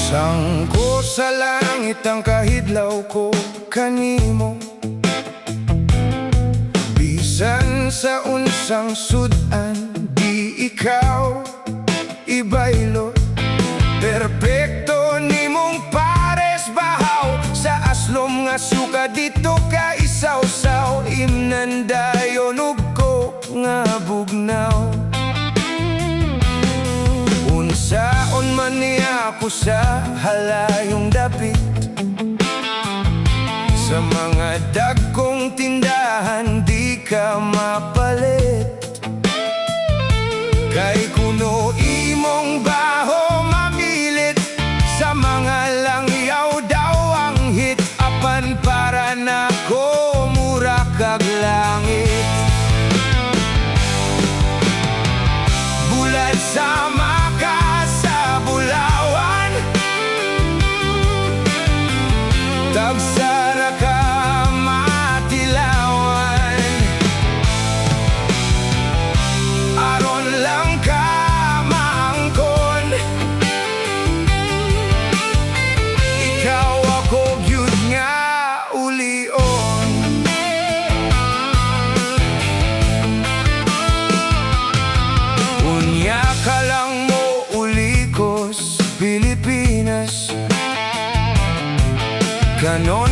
Sangko sa langit ang kahidlaw ko kanimo, bisan sa unsang sudan di ikaw ibaylo. Perpekto nimong pares bahaw, sa aslom nga suka dito ka Isawsaw. Imnandayon ug ko nga bugnaw, unsaon man niya ako sa halayong dapit. Sa mga dagkong tindahan di ka mapalit, kay kuno imong baho mamilit. Sa mga langyaw daw ang hit, apan para nako mura kag langit. Bulad sa maka sa bulawan, tagsara ka matilawan. Aron lang ka maangkon, ikaw ako gyud nga ulion. Unya ka lang mo ulikos Pilipinas, kanon